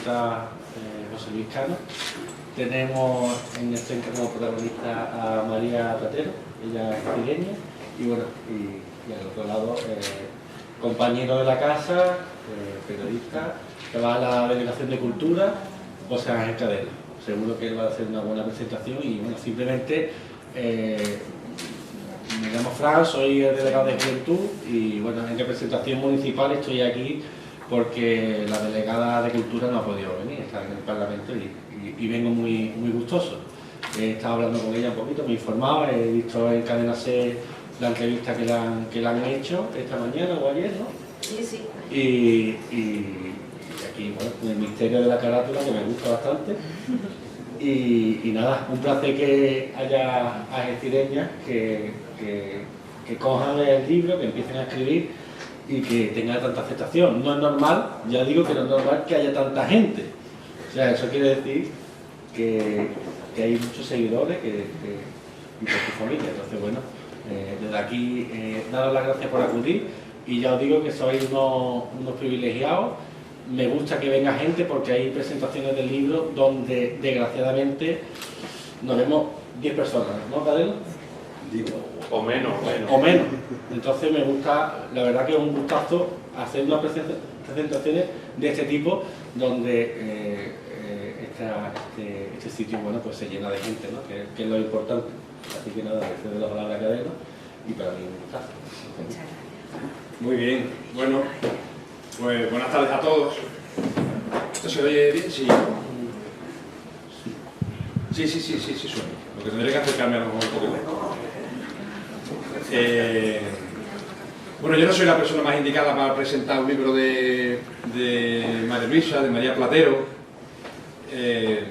protagonista José Luis Cano. Tenemos en este como protagonista a María Platero, ella es cireña, y bueno, y al otro lado, compañero de la casa, periodista, que va a la Delegación de Cultura, José Ángel Cadena. Seguro que él va a hacer una buena presentación y bueno, simplemente me llamo Fran, soy el delegado de Juventud y bueno, en representación municipal estoy aquí porque la delegada de Cultura no ha podido venir, está en el Parlamento y vengo muy gustoso. He estado hablando con ella un poquito, me he informado, he visto en Cadena SER la entrevista que le han hecho esta mañana o ayer, ¿no? Sí, sí. Y aquí, bueno, el misterio de la carátula que me gusta bastante. Y nada, un placer que haya algecireñas que cojan el libro, que empiecen a escribir y que tenga tanta aceptación. No es normal, ya digo que no es normal que haya tanta gente. O sea, eso quiere decir que hay muchos seguidores y por su familia. Entonces, bueno, desde aquí daros las gracias por acudir y ya os digo que sois unos privilegiados. Me gusta que venga gente porque hay presentaciones del libro donde desgraciadamente nos vemos 10 personas, ¿no, Cadena? O menos. O menos. Entonces me gusta, la verdad que es un gustazo hacer unas presentaciones de este tipo donde este sitio, bueno, pues se llena de gente, ¿no? Que es lo importante. Así que nada, desde de la palabra Cadena y para mí un gustazo. Muchas gracias. Muy bien, bueno, pues buenas tardes a todos. ¿Esto se oye bien? Sí. Sí, suena. Lo que tendré que acercarme a lo mejor un poquito. Bueno, yo no soy la persona más indicada para presentar un libro de María Luisa, de María Platero,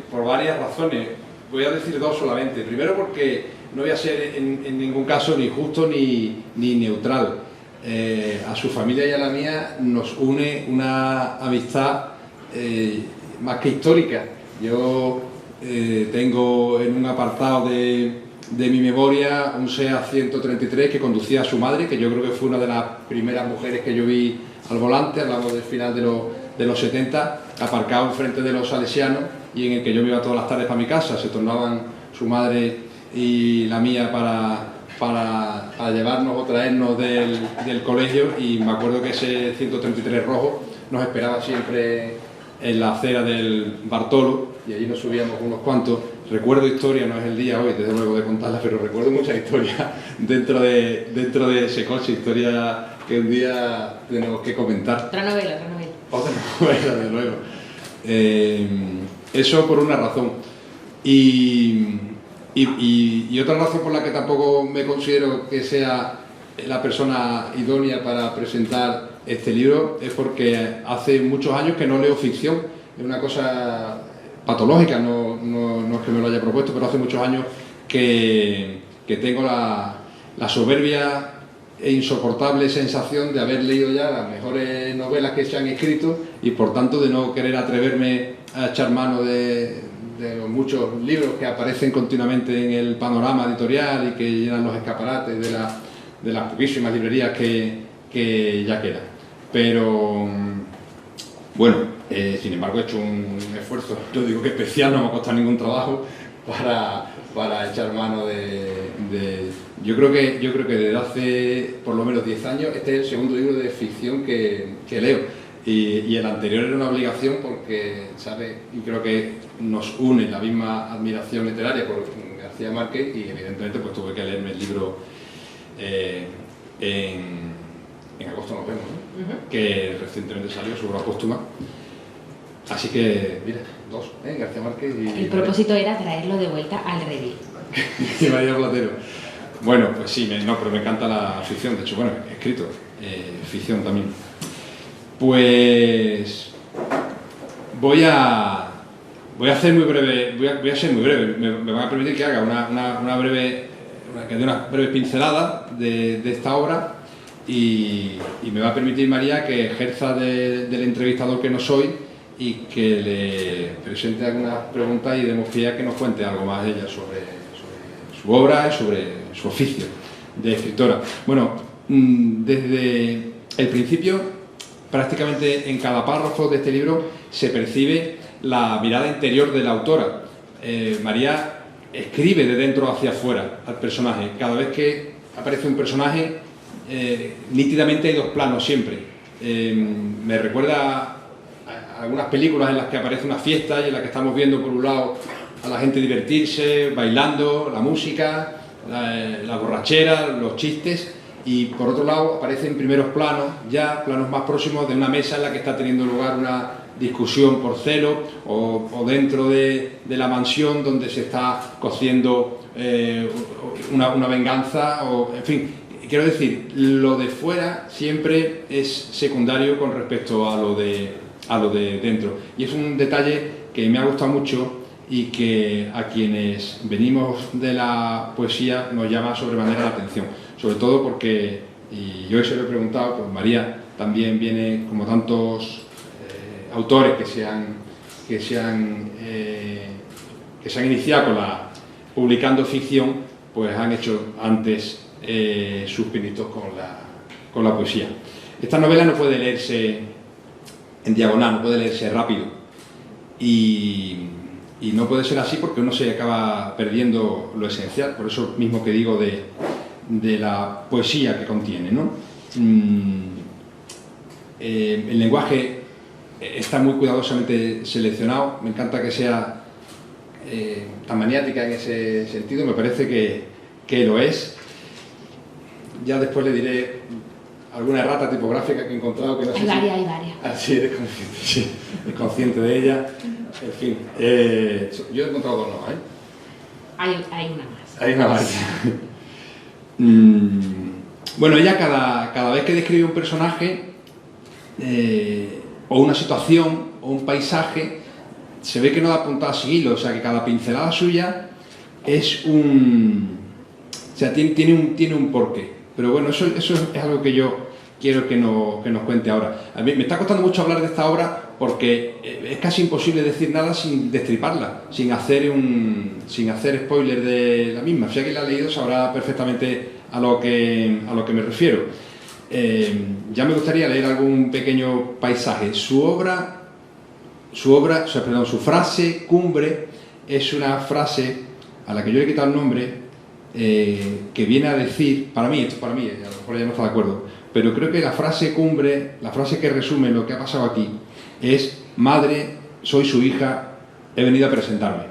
por varias razones. Voy a decir dos solamente. Primero porque no voy a ser en ningún caso ni justo ni neutral. A su familia y a la mía nos une una amistad más que histórica. Yo tengo en un apartado de mi memoria un SEAT 133 que conducía a su madre, que yo creo que fue una de las primeras mujeres que yo vi al volante, hablamos del final de los 70, aparcado enfrente de los salesianos y en el que yo me iba todas las tardes para mi casa. Se tornaban su madre y la mía para llevarnos o traernos del colegio y me acuerdo que ese 133 rojo nos esperaba siempre en la acera del Bartolo y allí nos subíamos unos cuantos. Recuerdo historia, no es el día hoy, desde luego de contarla, pero recuerdo muchas historias dentro de ese coche, historia que un día tenemos que comentar. Otra novela. Otra novela, desde luego. Eso por una razón. Y otra razón por la que tampoco me considero que sea la persona idónea para presentar este libro es porque hace muchos años que no leo ficción. Es una cosa patológica, no es que me lo haya propuesto, pero hace muchos años que tengo la soberbia e insoportable sensación de haber leído ya las mejores novelas que se han escrito y por tanto de no querer atreverme a echar mano de los muchos libros que aparecen continuamente en el panorama editorial y que llenan los escaparates de las poquísimas librerías que ya quedan. Pero bueno, sin embargo he hecho un esfuerzo, yo digo que especial, no me ha costado ningún trabajo para echar mano yo creo que desde hace por lo menos 10 años este es el segundo libro de ficción que leo y el anterior era una obligación porque, ¿sabe? Y creo que nos une la misma admiración literaria por García Márquez y evidentemente pues tuve que leerme el libro en agosto nos vemos, ¿no? Que recientemente salió, su obra póstuma. Así que, mira, dos, García Márquez y... El propósito era traerlo de vuelta al redil. Y María Platero. Bueno, pues sí, pero me encanta la ficción, de hecho, bueno, he escrito ficción también. Pues voy a ser muy breve, voy a ser muy breve, me van a permitir que haga que dé una breve pincelada de esta obra y me va a permitir María que ejerza del entrevistador que no soy y que le presente algunas preguntas y demos pie a que nos cuente algo más de ella sobre su obra y sobre su oficio de escritora. Bueno, desde el principio, prácticamente en cada párrafo de este libro se percibe la mirada interior de la autora. María escribe de dentro hacia afuera al personaje. Cada vez que aparece un personaje, nítidamente hay dos planos siempre. Me recuerda a algunas películas en las que aparece una fiesta y en las que estamos viendo por un lado a la gente divertirse, bailando, la música, la borrachera, los chistes, y por otro lado aparecen primeros planos, ya planos más próximos de una mesa en la que está teniendo lugar una discusión por celo, o dentro de la mansión donde se está cociendo una venganza, o en fin. Quiero decir, lo de fuera siempre es secundario con respecto a lo de dentro, y es un detalle que me ha gustado mucho y que a quienes venimos de la poesía nos llama sobremanera la atención, sobre todo porque, y yo se lo he preguntado, pues María también viene, como tantos autores que se han iniciado publicando ficción, pues han hecho antes sus pinitos con la poesía. Esta novela no puede leerse en diagonal, no puede leerse rápido, y no puede ser así porque uno se acaba perdiendo lo esencial, por eso mismo que digo de la poesía que contiene, ¿no? El lenguaje está muy cuidadosamente seleccionado, me encanta que sea tan maniática en ese sentido, me parece que lo es. Ya después le diré alguna errata tipográfica que he encontrado que no sé si... Hay varias. Ah, sí, eres consciente, sí, es consciente de ella. En fin, yo he encontrado dos nomás, ¿eh? Hay una más. Hay una más. Bueno, ella cada vez que describe un personaje o una situación o un paisaje, se ve que no da puntada sin hilo, o sea que cada pincelada suya es o sea, tiene un porqué. Pero bueno, eso es algo que yo quiero que nos cuente ahora. A mí me está costando mucho hablar de esta obra porque es casi imposible decir nada sin destriparla, sin hacer spoiler de la misma. Si alguien la ha leído sabrá perfectamente a lo que me refiero. Ya me gustaría leer algún pequeño paisaje. Su frase cumbre es una frase a la que yo le he quitado el nombre, que viene a decir, para mí, a lo mejor ella no está de acuerdo, pero creo que la frase cumbre, la frase que resume lo que ha pasado aquí, es: madre, soy su hija, he venido a presentarme.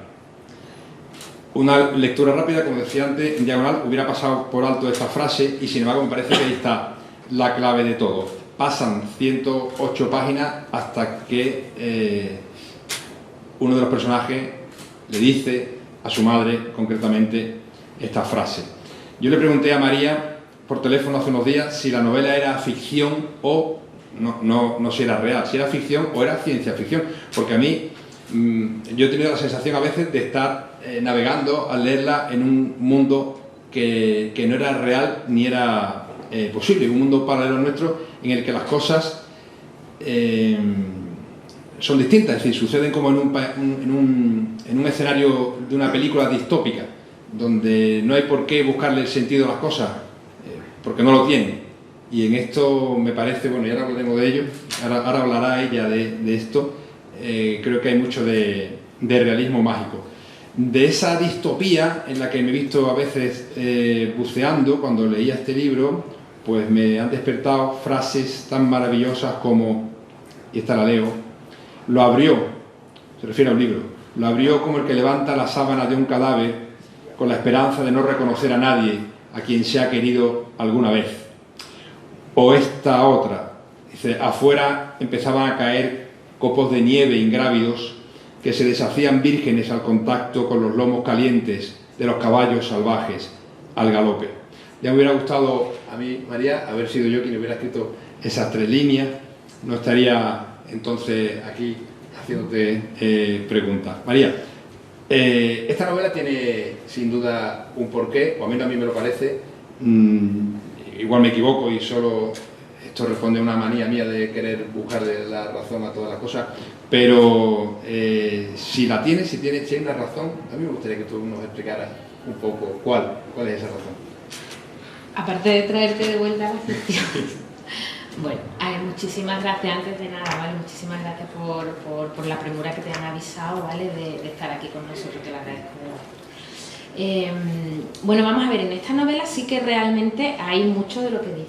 Una lectura rápida, como decía antes, en diagonal, hubiera pasado por alto esta frase, y sin embargo me parece que ahí está la clave de todo. Pasan 108 páginas hasta que uno de los personajes le dice a su madre, concretamente, esta frase. Yo le pregunté a María por teléfono hace unos días si la novela era ficción o no si era real, si era ficción o era ciencia ficción, porque a mí yo he tenido la sensación a veces de estar navegando al leerla en un mundo que no era real ni era posible, un mundo paralelo nuestro en el que las cosas son distintas, es decir, suceden como en un escenario de una película distópica, donde no hay por qué buscarle el sentido a las cosas, porque no lo tiene. Y en esto me parece, bueno, y ahora hablaremos de ello, ahora hablará ella de esto, creo que hay mucho de realismo mágico. De esa distopía en la que me he visto a veces buceando cuando leía este libro, pues me han despertado frases tan maravillosas como, y esta la leo: lo abrió, se refiere a un libro, lo abrió como el que levanta la sábana de un cadáver con la esperanza de no reconocer a nadie a quien se ha querido alguna vez. O esta otra, dice: afuera empezaban a caer copos de nieve ingrávidos que se deshacían vírgenes al contacto con los lomos calientes de los caballos salvajes al galope. Ya me hubiera gustado a mí, María, haber sido yo quien hubiera escrito esas 3 líneas, no estaría entonces aquí haciéndote preguntas. María, esta novela tiene sin duda un porqué, o a mí me lo parece. Igual me equivoco y solo esto responde a una manía mía de querer buscarle la razón a todas las cosas, pero si hay una razón, a mí me gustaría que tú nos explicaras un poco cuál es esa razón. Aparte de traerte de vuelta a la ficción, Bueno, muchísimas gracias antes de nada, ¿vale? Muchísimas gracias por la premura que te han avisado, ¿vale? De estar aquí con nosotros, te lo agradezco. Bueno, vamos a ver, en esta novela sí que realmente hay mucho de lo que dices.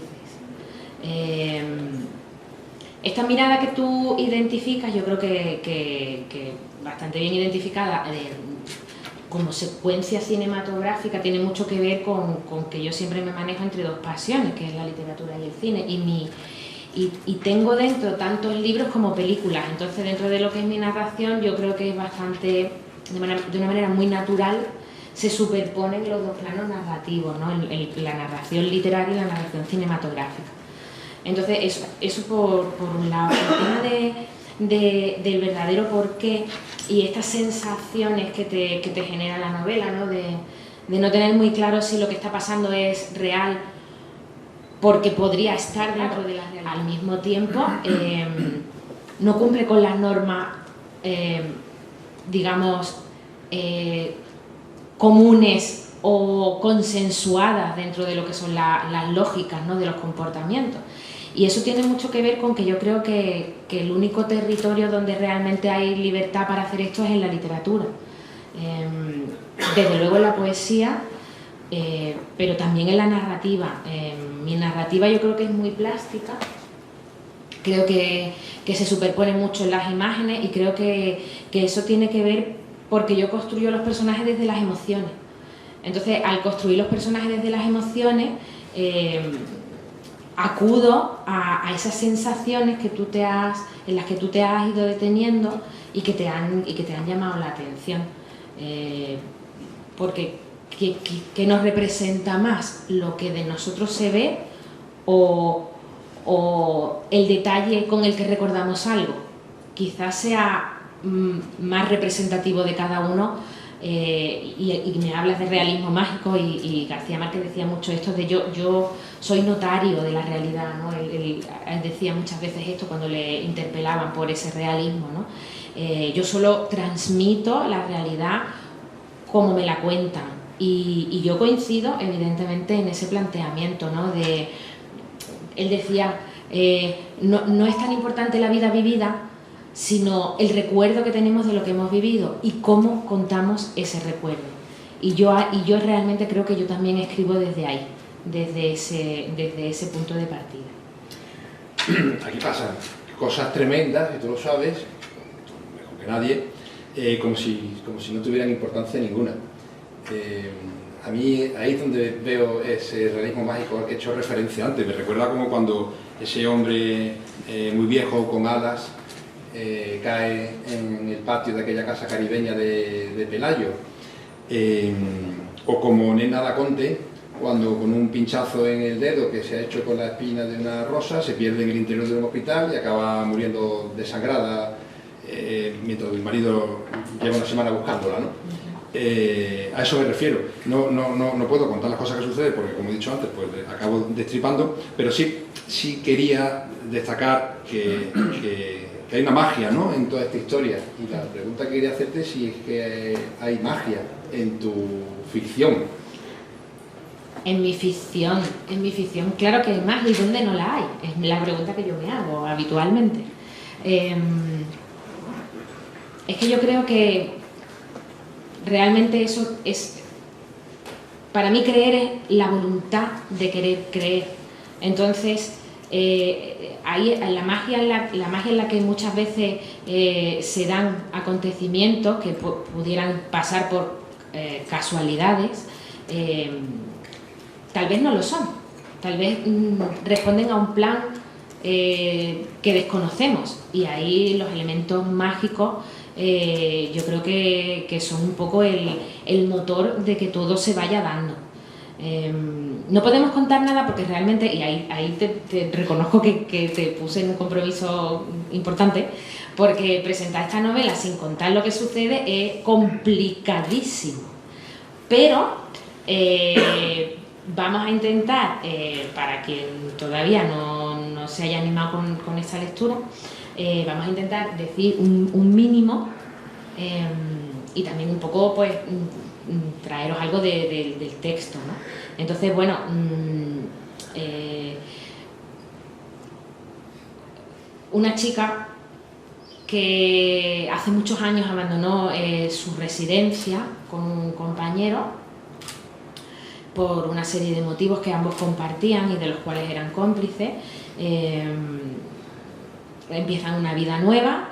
Esta mirada que tú identificas, yo creo que bastante bien identificada, como secuencia cinematográfica, tiene mucho que ver con que yo siempre me manejo entre dos pasiones, que es la literatura y el cine, y tengo dentro tantos libros como películas. Entonces, dentro de lo que es mi narración, yo creo que es bastante, de una manera muy natural, se superponen los dos planos narrativos, ¿no? La narración literaria y la narración cinematográfica. Entonces, eso por un lado. El tema del verdadero porqué y estas sensaciones que te genera la novela, ¿no? De no tener muy claro si lo que está pasando es real, porque podría estar dentro de la realidad. Al mismo tiempo, no cumple con las normas, digamos, comunes o consensuadas dentro de lo que son las lógicas, ¿no? De los comportamientos. Y eso tiene mucho que ver con que yo creo que el único territorio donde realmente hay libertad para hacer esto es en la literatura. Desde luego en la poesía, pero también en la narrativa. Mi narrativa yo creo que es muy plástica, creo que se superpone mucho en las imágenes, y creo que eso tiene que ver porque yo construyo los personajes desde las emociones. Entonces, al construir los personajes desde las emociones, acudo a esas sensaciones en las que tú te has ido deteniendo y que te han llamado la atención. Porque ¿qué nos representa más? ¿Lo que de nosotros se ve o el detalle con el que recordamos algo? Quizás sea más representativo de cada uno. Y me hablas de realismo mágico, y García Márquez decía mucho esto de yo soy notario de la realidad, ¿no? Él decía muchas veces esto cuando le interpelaban por ese realismo, ¿no? Yo solo transmito la realidad como me la cuentan, y yo coincido evidentemente en ese planteamiento, ¿no? Él decía, no es tan importante la vida vivida, sino el recuerdo que tenemos de lo que hemos vivido y cómo contamos ese recuerdo. Y yo realmente creo que yo también escribo desde ahí, desde ese punto de partida. Aquí pasan cosas tremendas, y tú lo sabes, mejor que nadie, como si no tuvieran importancia ninguna. A mí ahí es donde veo ese realismo mágico al que he hecho referencia antes. Me recuerda como cuando ese hombre muy viejo con alas cae en el patio de aquella casa caribeña de Pelayo, o como Nena da Conte, cuando con un pinchazo en el dedo que se ha hecho con la espina de una rosa se pierde en el interior de un hospital y acaba muriendo desangrada, mientras el marido lleva una semana buscándola, ¿no? A eso me refiero. No puedo contar las cosas que suceden porque, como he dicho antes, pues acabo destripando, pero sí quería destacar que hay una magia, ¿no?, en toda esta historia. Y la pregunta que quería hacerte es si es que hay magia en tu ficción. En mi ficción, claro que hay magia, ¿y dónde no la hay? Es la pregunta que yo me hago habitualmente. Es que yo creo que realmente eso es, para mí creer es la voluntad de querer creer. Entonces, ahí la magia en la que muchas veces se dan acontecimientos que pudieran pasar por casualidades, tal vez no lo son, tal vez responden a un plan que desconocemos, y ahí los elementos mágicos yo creo que son un poco el motor de que todo se vaya dando. No podemos contar nada porque realmente, y ahí te reconozco que te puse en un compromiso importante, porque presentar esta novela sin contar lo que sucede es complicadísimo, pero vamos a intentar, para quien todavía no se haya animado con esta lectura, vamos a intentar decir un mínimo, y también un poco pues traeros algo del texto, ¿no? Entonces, bueno, una chica que hace muchos años abandonó su residencia con un compañero por una serie de motivos que ambos compartían y de los cuales eran cómplices. Empiezan una vida nueva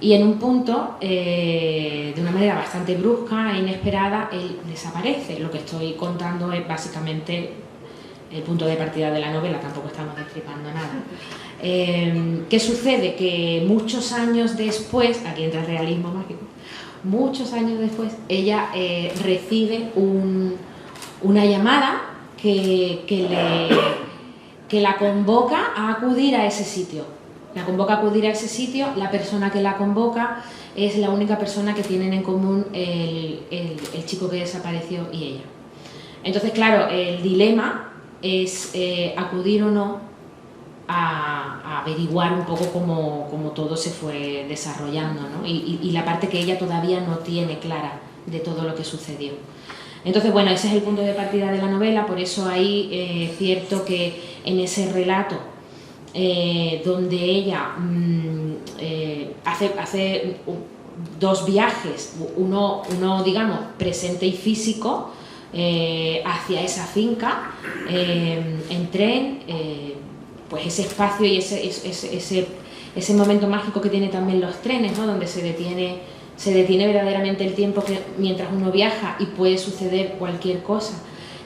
y en un punto, de una manera bastante brusca e inesperada, él desaparece. Lo que estoy contando es básicamente el punto de partida de la novela, tampoco estamos destripando nada. ¿Qué sucede? Que muchos años después, aquí entra el realismo mágico, muchos años después, ella recibe una llamada que la convoca a acudir a ese sitio. La convoca a acudir a ese sitio, la persona que la convoca es la única persona que tienen en común el chico que desapareció y ella. Entonces, claro, el dilema es acudir o no a averiguar un poco cómo todo se fue desarrollando, ¿no? Y la parte que ella todavía no tiene clara de todo lo que sucedió. Entonces, bueno, ese es el punto de partida de la novela, por eso ahí cierto que en ese relato donde ella hace dos viajes, uno digamos presente y físico, hacia esa finca en tren, pues ese espacio y ese momento mágico que tiene también los trenes, ¿no? Donde se detiene verdaderamente el tiempo mientras uno viaja y puede suceder cualquier cosa.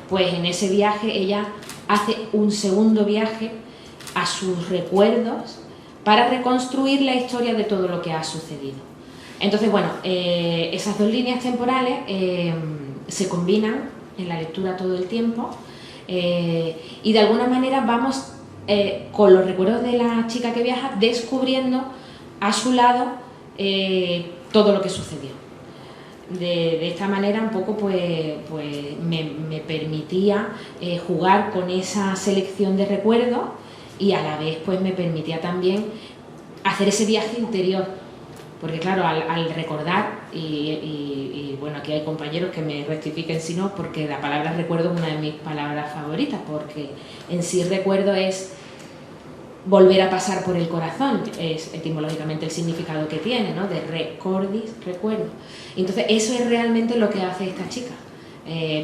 Pues en ese viaje ella hace un segundo viaje a sus recuerdos para reconstruir la historia de todo lo que ha sucedido. Entonces, bueno, esas dos líneas temporales se combinan en la lectura todo el tiempo y de alguna manera vamos con los recuerdos de la chica que viaja descubriendo a su lado todo lo que sucedió. De esta manera un poco pues me permitía jugar con esa selección de recuerdos y a la vez pues me permitía también hacer ese viaje interior, porque claro, al recordar, y bueno, aquí hay compañeros que me rectifiquen si no, porque la palabra recuerdo es una de mis palabras favoritas, porque en sí recuerdo es volver a pasar por el corazón, es etimológicamente el significado que tiene, ¿no? De recordis, recuerdo. Entonces eso es realmente lo que hace esta chica.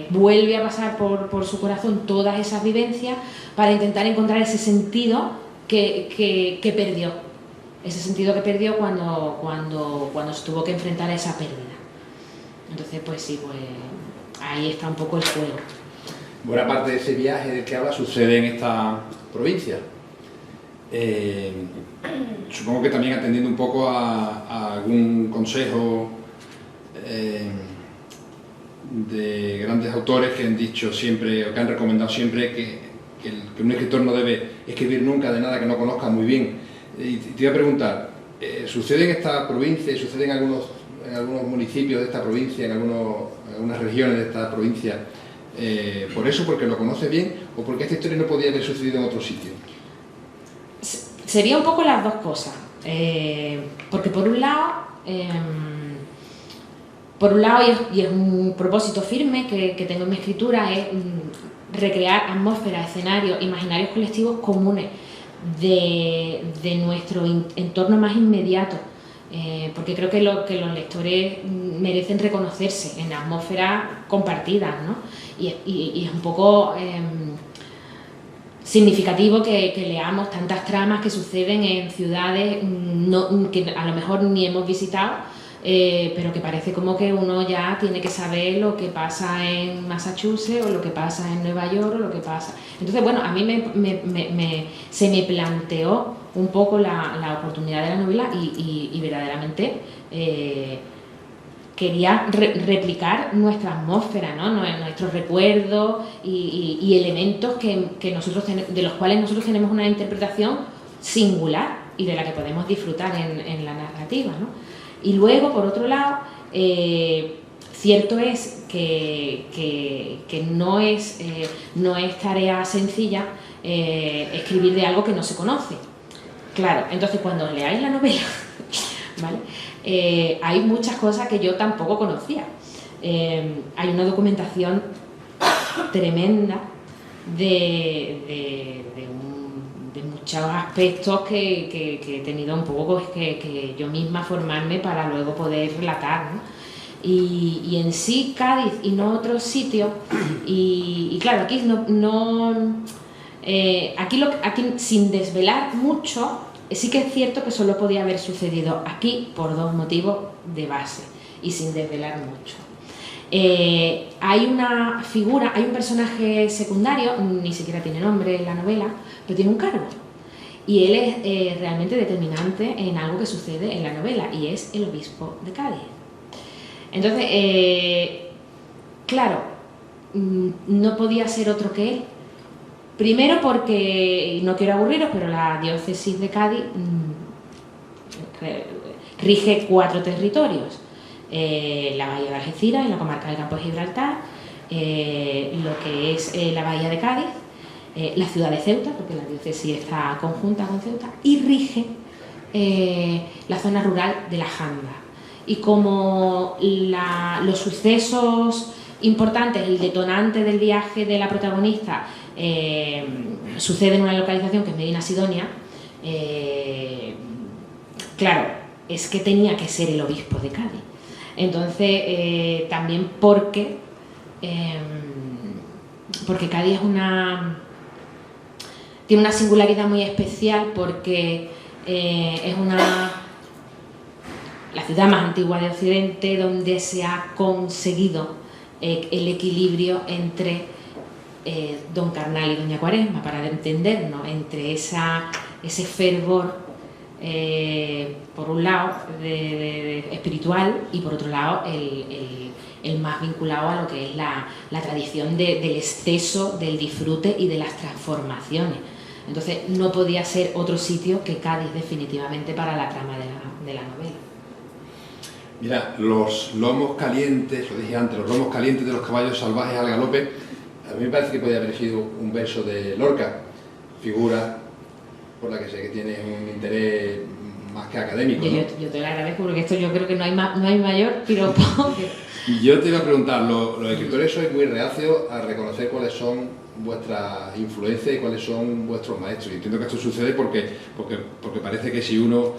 Vuelve a pasar por su corazón todas esas vivencias para intentar encontrar ese sentido que perdió. Ese sentido que perdió cuando se tuvo que enfrentar a esa pérdida. Entonces, pues sí, pues ahí está un poco el juego. Buena parte de ese viaje del que habla sucede en esta provincia. Supongo que también atendiendo un poco a algún consejo de grandes autores que han dicho siempre, o que han recomendado siempre que un escritor no debe escribir nunca de nada que no conozca muy bien. Y te iba a preguntar, ¿sucede en esta provincia, sucede en algunos municipios de esta provincia, en algunas regiones de esta provincia, por eso, porque lo conoce bien, o porque esta historia no podía haber sucedido en otro sitio? Sería un poco las dos cosas, porque por un lado, y es un propósito firme que tengo en mi escritura, es recrear atmósferas, escenarios, imaginarios colectivos comunes de nuestro entorno más inmediato, porque creo que los lectores merecen reconocerse en atmósferas compartidas, ¿no? Y es un poco significativo que leamos tantas tramas que suceden en ciudades que a lo mejor ni hemos visitado, pero que parece como que uno ya tiene que saber lo que pasa en Massachusetts o lo que pasa en Nueva York o lo que pasa. Entonces, bueno, a mí se me planteó un poco la oportunidad de la novela y verdaderamente quería replicar nuestra atmósfera, ¿no? Nuestros recuerdos y elementos de los cuales nosotros tenemos una interpretación singular y de la que podemos disfrutar en la narrativa, ¿no? Y luego, por otro lado, cierto es que no es tarea sencilla escribir de algo que no se conoce. Claro, entonces cuando leáis la novela, ¿vale? Hay muchas cosas que yo tampoco conocía. Hay una documentación tremenda de un muchos aspectos que he tenido un poco pues, que yo misma formarme para luego poder relatar, ¿no? Y en sí Cádiz y no otros sitios, y claro, aquí aquí sin desvelar mucho, sí que es cierto que solo podía haber sucedido aquí por dos motivos de base y sin desvelar mucho. Hay una figura, hay un personaje secundario, ni siquiera tiene nombre en la novela, pero tiene un cargo. Y él es realmente determinante en algo que sucede en la novela, y es el obispo de Cádiz. Entonces, claro, no podía ser otro que él. Primero porque, y no quiero aburriros, pero la diócesis de Cádiz rige 4 territorios. La bahía de Algeciras, en la comarca del Campo de Gibraltar, lo que es la bahía de Cádiz, la ciudad de Ceuta, porque la diócesis está conjunta con Ceuta, y rige la zona rural de la Janda. Y como los sucesos importantes, el detonante del viaje de la protagonista sucede en una localización que es Medina Sidonia, claro, es que tenía que ser el obispo de Cádiz. Entonces, también porque Cádiz tiene una singularidad muy especial, porque es la ciudad más antigua de Occidente, donde se ha conseguido el equilibrio entre Don Carnal y Doña Cuaresma, para entendernos, entre ese fervor por un lado espiritual, y por otro lado el más vinculado a lo que es la tradición del exceso, del disfrute y de las transformaciones. Entonces no podía ser otro sitio que Cádiz, definitivamente, para la trama de la novela. Mira, los lomos calientes, lo dije antes, los lomos calientes de los caballos salvajes al galope, a mí me parece que podría haber sido un verso de Lorca, figura por la que sé que tienes un interés más que académico, ¿no? Yo te lo agradezco, porque esto yo creo que no hay mayor piropo. Yo te iba a preguntar, los escritores sois muy reacios a reconocer cuáles son vuestras influencias y cuáles son vuestros maestros. Y entiendo que esto sucede porque parece que si uno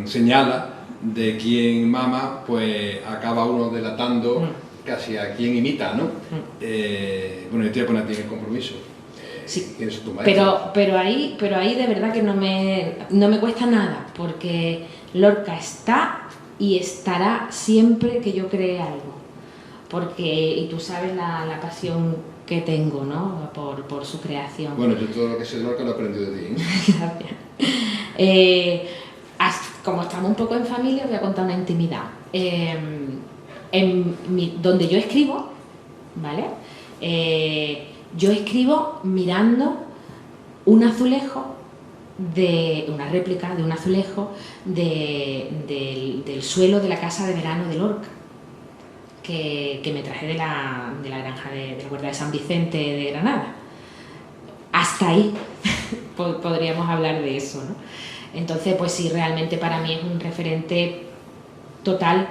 señala de quién mama, pues acaba uno delatando casi a quien imita, ¿no? Bueno, yo te voy a poner a ti en el compromiso. Sí, ¿Quién es tu maestro? pero ahí de verdad que no me cuesta nada, porque Lorca está y estará siempre que yo cree algo, y tú sabes la pasión que tengo, ¿no? por su creación. Bueno, yo todo lo que sé de Lorca lo he aprendido de ti, ¿eh? Gracias. Como estamos un poco en familia, voy a contar una intimidad. Donde yo escribo, ¿vale? Yo escribo mirando una réplica de un azulejo del suelo de la casa de verano de Lorca, que me traje de la granja de la Huerta de San Vicente de Granada. Hasta ahí podríamos hablar de eso, ¿no? Entonces, pues sí, realmente para mí es un referente total,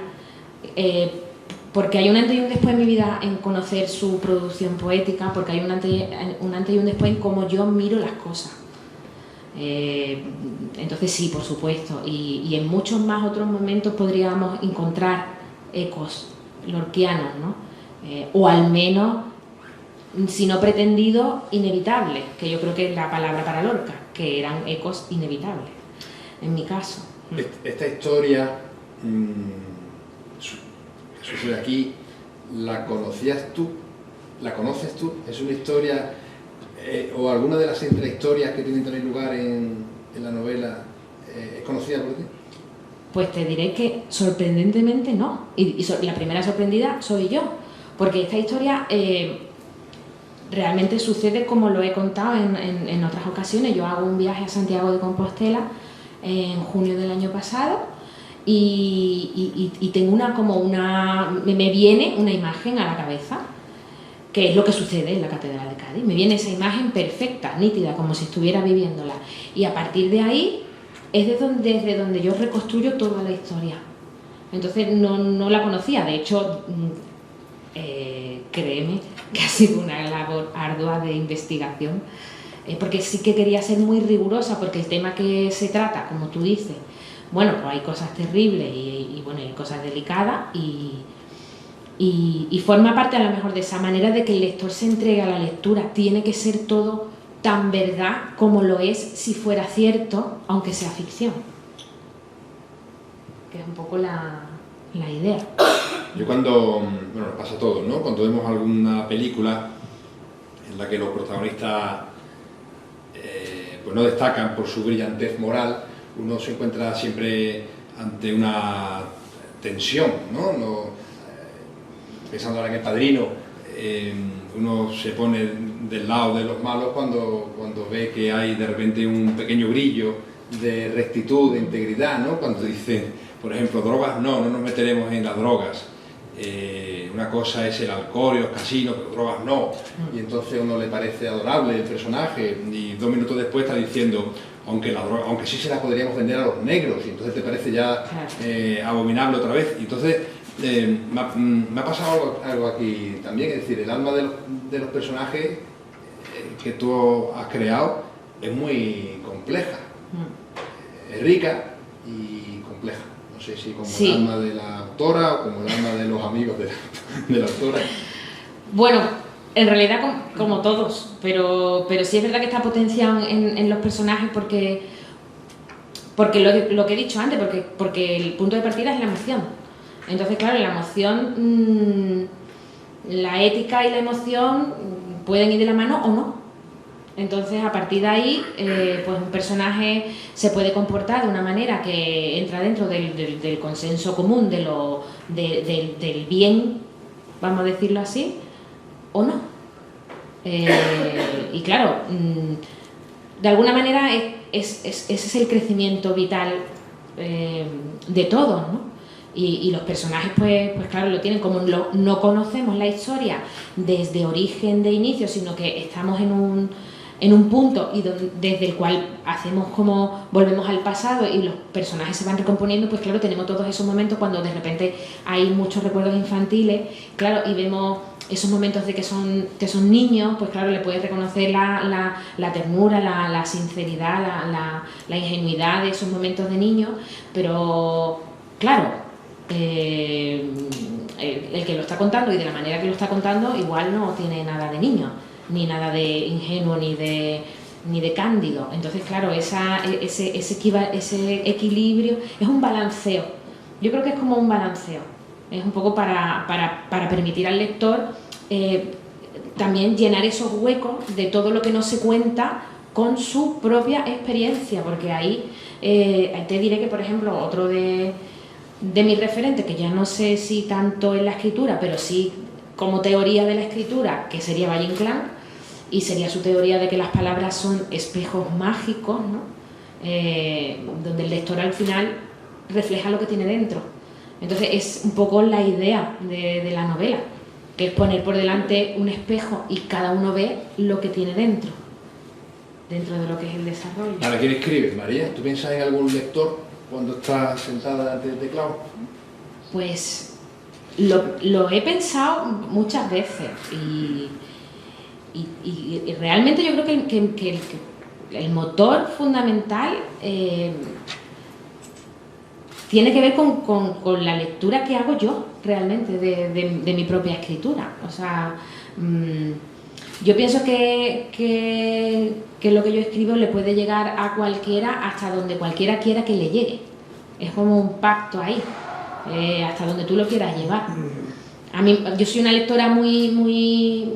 porque hay un antes y un después en mi vida en conocer su producción poética, porque hay un antes y un después en cómo yo miro las cosas. Entonces sí, por supuesto, y en muchos más otros momentos podríamos encontrar ecos lorquianos, ¿no? O al menos, si no pretendido, inevitables, que yo creo que es la palabra para Lorca, que eran ecos inevitables, en mi caso. Esta historia que sucede aquí, ¿la conocías tú? ¿La conoces tú? ¿Es una historia o alguna de las intrahistorias que tienen también lugar en la novela es conocida por ti? Pues te diré que sorprendentemente no, y la primera sorprendida soy yo, porque esta historia realmente sucede como lo he contado en otras ocasiones. Yo hago un viaje a Santiago de Compostela en junio del año pasado y tengo me viene una imagen a la cabeza, que es lo que sucede en la Catedral de Cádiz. Me viene esa imagen perfecta, nítida, como si estuviera viviéndola, y a partir de ahí es desde donde yo reconstruyo toda la historia. Entonces no la conocía, de hecho, créeme que ha sido una labor ardua de investigación, porque sí que quería ser muy rigurosa, porque el tema que se trata, como tú dices, bueno, pues hay cosas terribles y bueno, hay cosas delicadas y forma parte a lo mejor de esa manera de que el lector se entregue a la lectura. Tiene que ser todo tan verdad como lo es si fuera cierto, aunque sea ficción. Que es un poco la idea. Yo cuando, bueno, nos pasa a todos, ¿no? Cuando vemos alguna película en la que los protagonistas pues no destacan por su brillantez moral, uno se encuentra siempre ante una tensión, ¿no? Pensando ahora en El Padrino, uno se pone del lado de los malos cuando ve que hay de repente un pequeño brillo de rectitud, de integridad, ¿no? Cuando dicen, por ejemplo, drogas, no nos meteremos en las drogas. Una cosa es el alcohol y los casinos, pero drogas no. Y entonces a uno le parece adorable el personaje y 2 minutos después está diciendo, aunque sí se la podríamos vender a los negros, y entonces te parece ya abominable otra vez. Y entonces me ha pasado algo aquí también, es decir, el alma de los personajes que tú has creado es muy compleja, es rica y compleja. No sé si como el alma de la autora o como el alma de los amigos de la autora. Bueno, en realidad como todos, pero sí es verdad que está potenciado en los personajes porque lo que he dicho antes, porque el punto de partida es la emoción. Entonces, claro, la emoción, la ética y la emoción pueden ir de la mano o no. Entonces, a partir de ahí, pues un personaje se puede comportar de una manera que entra dentro del consenso común, del bien, vamos a decirlo así, o no. Y claro, de alguna manera ese es el crecimiento vital de todos, ¿no? Y los personajes, pues claro, lo tienen. Como no conocemos la historia desde origen de inicio, sino que estamos en un punto desde el cual volvemos al pasado y los personajes se van recomponiendo, pues claro, tenemos todos esos momentos cuando de repente hay muchos recuerdos infantiles, claro, y vemos esos momentos de que son niños, pues claro, le puedes reconocer la ternura, la sinceridad, la ingenuidad de esos momentos de niños, pero claro, el que lo está contando y de la manera que lo está contando igual no tiene nada de niño, ni nada de ingenuo, ni de cándido. Entonces, claro, ese equilibrio es un balanceo. Yo creo que es como un balanceo. Es un poco para permitir al lector también llenar esos huecos de todo lo que no se cuenta con su propia experiencia, porque ahí te diré que, por ejemplo, otro de mis referentes, que ya no sé si tanto en la escritura, pero sí como teoría de la escritura, que sería Valle Inclán, y sería su teoría de que las palabras son espejos mágicos, ¿no? Donde el lector al final refleja lo que tiene dentro. Entonces es un poco la idea de la novela, que es poner por delante un espejo y cada uno ve lo que tiene dentro de lo que es el desarrollo. ¿Para quién escribes, María? ¿Tú piensas en algún lector cuando estás sentada delante del teclado? Pues lo he pensado muchas veces y realmente yo creo que el motor fundamental tiene que ver con la lectura que hago yo realmente de mi propia escritura. O sea, yo pienso que lo que yo escribo le puede llegar a cualquiera hasta donde cualquiera quiera que le llegue. Es como un pacto ahí, hasta donde tú lo quieras llevar. Yo soy una lectora muy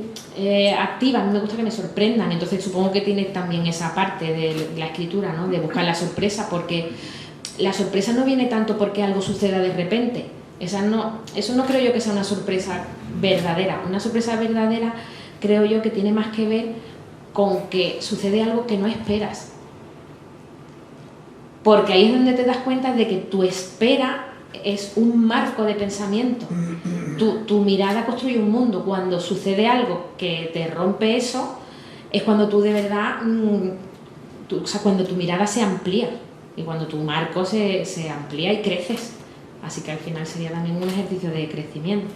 activa, a mí me gusta que me sorprendan, entonces supongo que tiene también esa parte de la escritura, ¿no? De buscar la sorpresa, porque la sorpresa no viene tanto porque algo suceda de repente. Eso no creo yo que sea una sorpresa verdadera. Una sorpresa verdadera creo yo que tiene más que ver con que sucede algo que no esperas. Porque ahí es donde te das cuenta de que tu espera es un marco de pensamiento. Tu mirada construye un mundo. Cuando sucede algo que te rompe eso, es cuando tú de verdad, cuando tu mirada se amplía y cuando tu marco se amplía y creces. Así que al final sería también un ejercicio de crecimiento.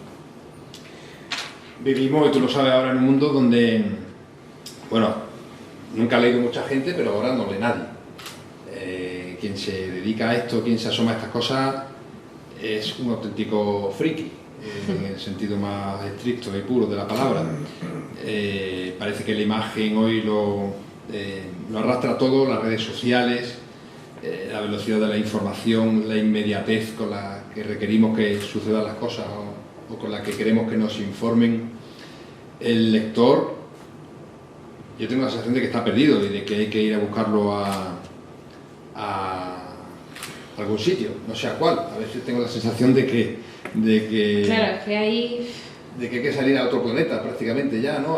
Vivimos, y tú lo sabes ahora, en un mundo donde, bueno, nunca ha leído mucha gente, pero ahora no lee nadie. Quien se dedica a esto, quien se asoma a estas cosas, es un auténtico friki, en el sentido más estricto y puro de la palabra. Parece que la imagen hoy lo arrastra todo, las redes sociales, la velocidad de la información, la inmediatez con la que requerimos que sucedan las cosas o con la que queremos que nos informen. El lector, yo tengo la sensación de que está perdido y de que hay que ir a buscarlo a algún sitio, no sé a cuál. A veces tengo la sensación de que claro, es que ahí... de que hay que salir a otro planeta prácticamente ya, ¿no?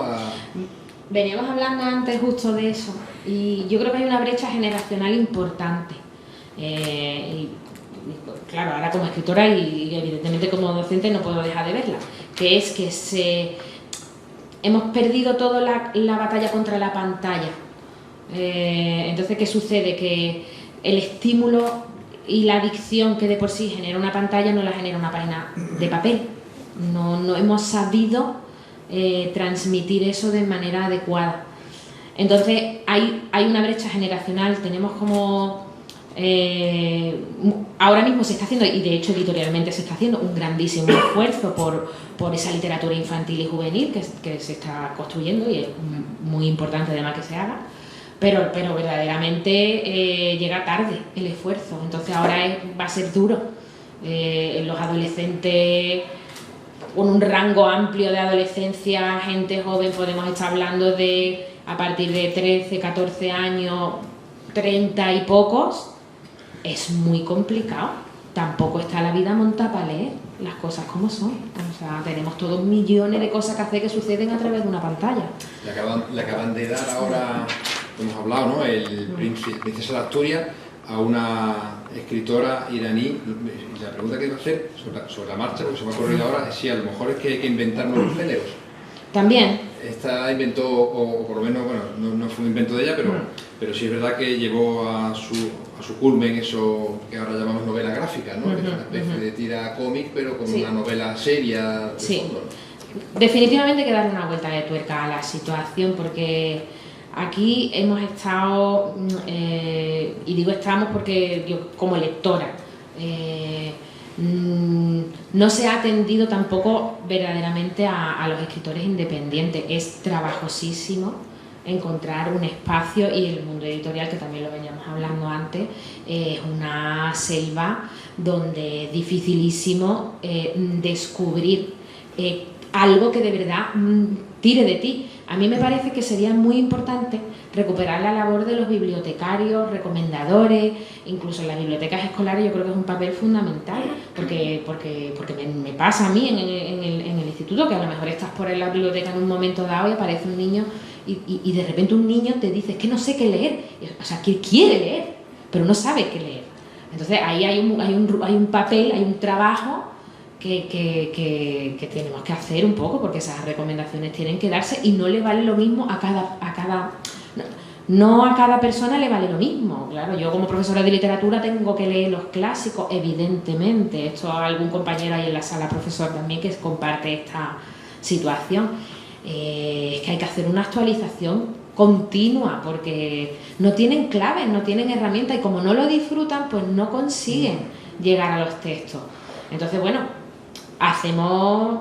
Veníamos hablando antes justo de eso y yo creo que hay una brecha generacional importante. Claro, ahora como escritora y evidentemente como docente no puedo dejar de verla, que es que hemos perdido toda la batalla contra la pantalla. Entonces, ¿qué sucede? Que el estímulo y la adicción que de por sí genera una pantalla no la genera una página de papel. No hemos sabido transmitir eso de manera adecuada. Entonces hay una brecha generacional, tenemos como... ahora mismo se está haciendo, y de hecho editorialmente se está haciendo, un grandísimo esfuerzo por esa literatura infantil y juvenil que se está construyendo y es muy importante además que se haga. Pero verdaderamente llega tarde el esfuerzo, entonces ahora va a ser duro. Los adolescentes con un rango amplio de adolescencia, gente joven, podemos estar hablando de a partir de 13, 14 años, 30 y pocos, es muy complicado. Tampoco está la vida montada para leer las cosas como son. O sea, tenemos todos millones de cosas que hacer que suceden a través de una pantalla. Le acaban de dar ahora... hemos hablado, ¿no? El Princesa de Asturias a una escritora iraní. La pregunta que iba a hacer sobre la marcha, porque se me ha ocurrido ahora, es si a lo mejor es que hay que inventar nuevos géneros. También. Esta inventó, o por lo menos, bueno, no fue un invento de ella, pero sí es verdad que llevó a su culmen eso que ahora llamamos novela gráfica, ¿no? Que es una especie de tira cómic, pero con una novela seria de fondo, ¿no? Definitivamente hay que darle una vuelta de tuerca a la situación, porque aquí hemos estado, y digo estamos porque yo como lectora, no se ha atendido tampoco verdaderamente a los escritores independientes. Es trabajosísimo encontrar un espacio, y el mundo editorial, que también lo veníamos hablando antes, es una selva donde es dificilísimo descubrir algo que de verdad tire de ti. A mí me parece que sería muy importante recuperar la labor de los bibliotecarios, recomendadores, incluso en las bibliotecas escolares. Yo creo que es un papel fundamental, porque me pasa a mí en el instituto, que a lo mejor estás por en la biblioteca en un momento dado y aparece un niño y de repente un niño te dice, es que no sé qué leer, o sea, que quiere leer, pero no sabe qué leer. Entonces ahí hay un papel, hay un trabajo que tenemos que hacer un poco, porque esas recomendaciones tienen que darse y no le vale lo mismo a cada no a cada persona le vale lo mismo. Claro, yo como profesora de literatura tengo que leer los clásicos, evidentemente. Esto algún compañero ahí en la sala, profesor también, que comparte esta situación. Es que hay que hacer una actualización continua, porque no tienen claves, no tienen herramientas, y como no lo disfrutan, pues no consiguen llegar a los textos. Entonces, bueno,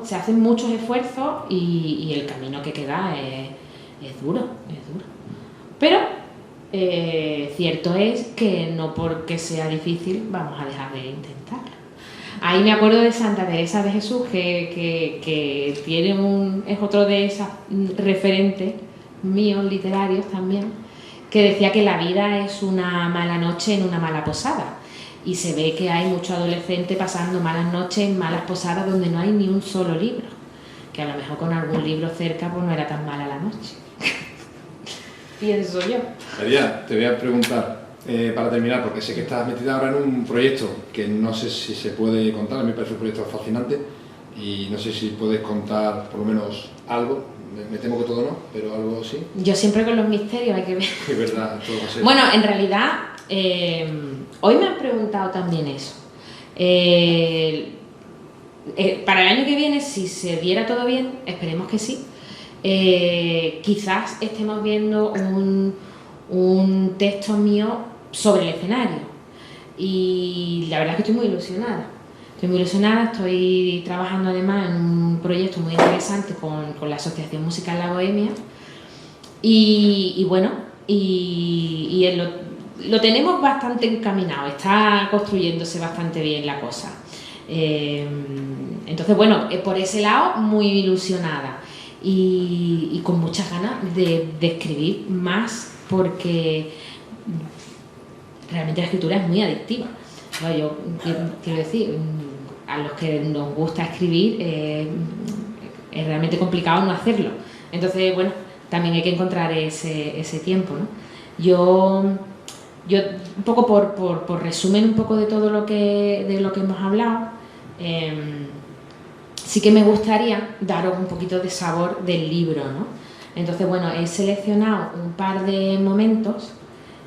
se hacen muchos esfuerzos y el camino que queda es duro. Pero cierto es que no porque sea difícil vamos a dejar de intentarlo. Ahí me acuerdo de Santa Teresa de Jesús, que es otro de esos referentes míos literarios también, que decía que la vida es una mala noche en una mala posada. Y se ve que hay muchos adolescentes pasando malas noches en malas posadas donde no hay ni un solo libro. Que a lo mejor con algún libro cerca pues no era tan mala la noche. Pienso yo. María, te voy a preguntar, para terminar, porque sé que estás metida ahora en un proyecto que no sé si se puede contar. A mí me parece un proyecto fascinante y no sé si puedes contar por lo menos algo. Me temo que todo no, pero algo sí. Yo siempre con los misterios hay que ver. Es verdad, todo va a ser. Bueno, en realidad, hoy me han preguntado también eso. Para el año que viene, si se diera todo bien, esperemos que sí, quizás estemos viendo un texto mío sobre el escenario. Y la verdad es que estoy muy ilusionada. Estoy trabajando además en un proyecto muy interesante con la Asociación Musical La Bohemia. Y bueno, lo tenemos bastante encaminado, está construyéndose bastante bien la cosa. Entonces, bueno, por ese lado, muy ilusionada y con muchas ganas de escribir más, porque realmente la escritura es muy adictiva. No, yo quiero decir, a los que nos gusta escribir es realmente complicado no hacerlo. Entonces, bueno, también hay que encontrar ese tiempo, ¿no? Yo un poco por resumen un poco de todo lo que hemos hablado, sí que me gustaría daros un poquito de sabor del libro, ¿no? Entonces, bueno, he seleccionado un par de momentos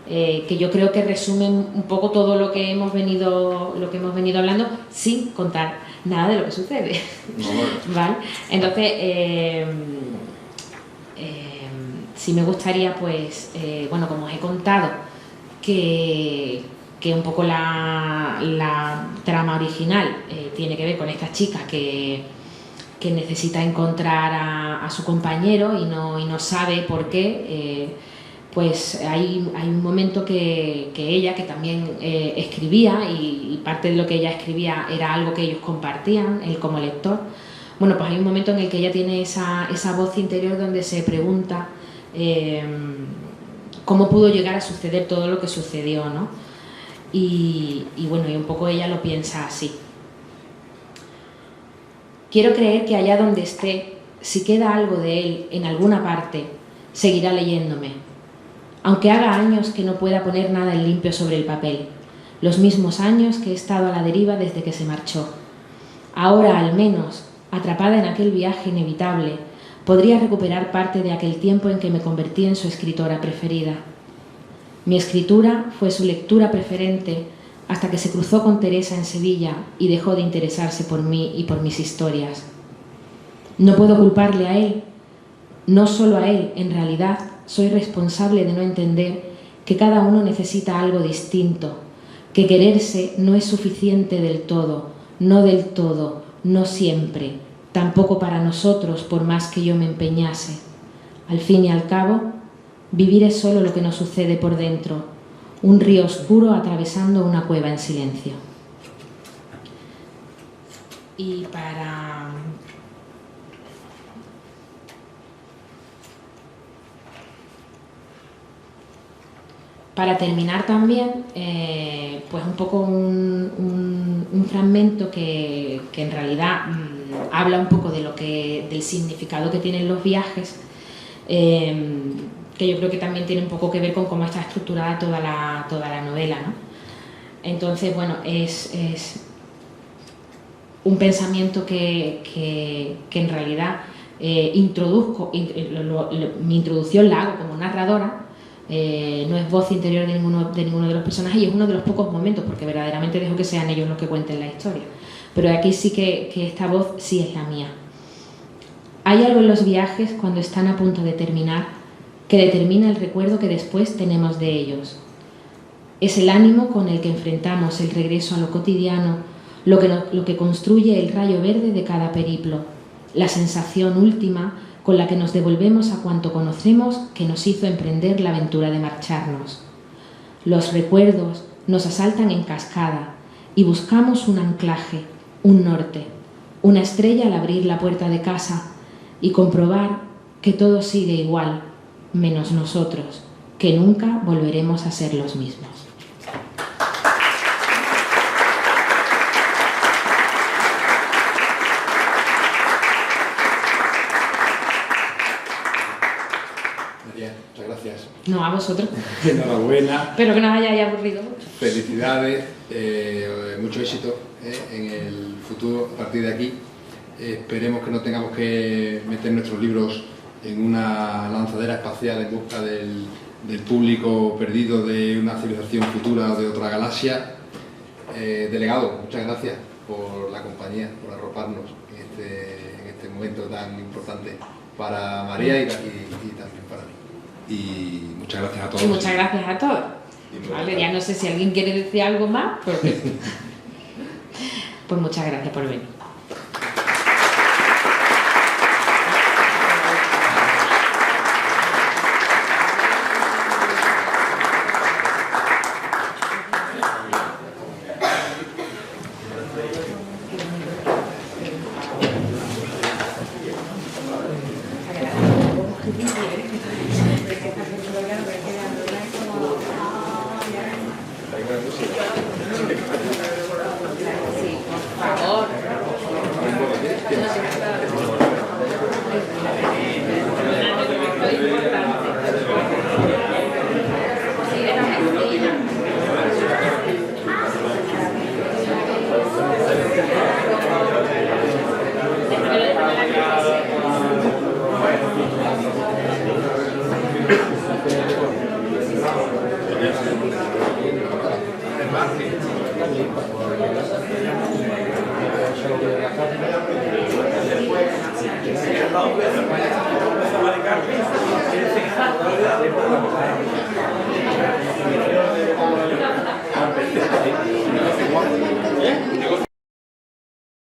que yo creo que resumen un poco todo lo que hemos venido hablando, sin contar nada de lo que sucede. ¿Vale? Entonces, sí me gustaría, pues, bueno, como os he contado, que un poco la trama original tiene que ver con esta chica que necesita encontrar a su compañero y no sabe por qué. Pues hay un momento que ella, que también escribía, y parte de lo que ella escribía era algo que ellos compartían, él como lector. Bueno, pues hay un momento en el que ella tiene esa voz interior donde se pregunta cómo pudo llegar a suceder todo lo que sucedió, ¿no? Y bueno, y un poco ella lo piensa así. Quiero creer que allá donde esté, si queda algo de él en alguna parte, seguirá leyéndome. Aunque haga años que no pueda poner nada en limpio sobre el papel, los mismos años que he estado a la deriva desde que se marchó. Ahora, al menos, atrapada en aquel viaje inevitable, podría recuperar parte de aquel tiempo en que me convertí en su escritora preferida. Mi escritura fue su lectura preferente hasta que se cruzó con Teresa en Sevilla y dejó de interesarse por mí y por mis historias. No puedo culparle a él, no solo a él, en realidad soy responsable de no entender que cada uno necesita algo distinto, que quererse no es suficiente del todo, no siempre, tampoco para nosotros por más que yo me empeñase. Al fin y al cabo, vivir es solo lo que nos sucede por dentro, un río oscuro atravesando una cueva en silencio. Y para terminar también, pues un poco un fragmento que en realidad habla un poco de del significado que tienen los viajes, que yo creo que también tiene un poco que ver con cómo está estructurada toda la novela, ¿no? Entonces, bueno, es un pensamiento que en realidad introduzco, mi introducción la hago como narradora. No es voz interior de ninguno de los personajes y es uno de los pocos momentos, porque verdaderamente dejo que sean ellos los que cuenten la historia. Pero aquí sí que esta voz sí es la mía. Hay algo en los viajes cuando están a punto de terminar que determina el recuerdo que después tenemos de ellos. Es el ánimo con el que enfrentamos el regreso a lo cotidiano, lo que construye el rayo verde de cada periplo, la sensación última con la que nos devolvemos a cuanto conocemos que nos hizo emprender la aventura de marcharnos. Los recuerdos nos asaltan en cascada y buscamos un anclaje, un norte, una estrella al abrir la puerta de casa y comprobar que todo sigue igual, menos nosotros, que nunca volveremos a ser los mismos. Muchas gracias. No, a vosotros. Enhorabuena. Espero que no os hayáis aburrido mucho. Felicidades, mucho éxito en el futuro a partir de aquí. Esperemos que no tengamos que meter nuestros libros en una lanzadera espacial en busca del público perdido de una civilización futura o de otra galaxia. Delegado, muchas gracias por la compañía, por arroparnos en este momento tan importante para María y también para mí. Y muchas gracias a todos. Y muchas gracias a todos. Vale, ya no sé si alguien quiere decir algo más, porque... Pues muchas gracias por venir. Gracias.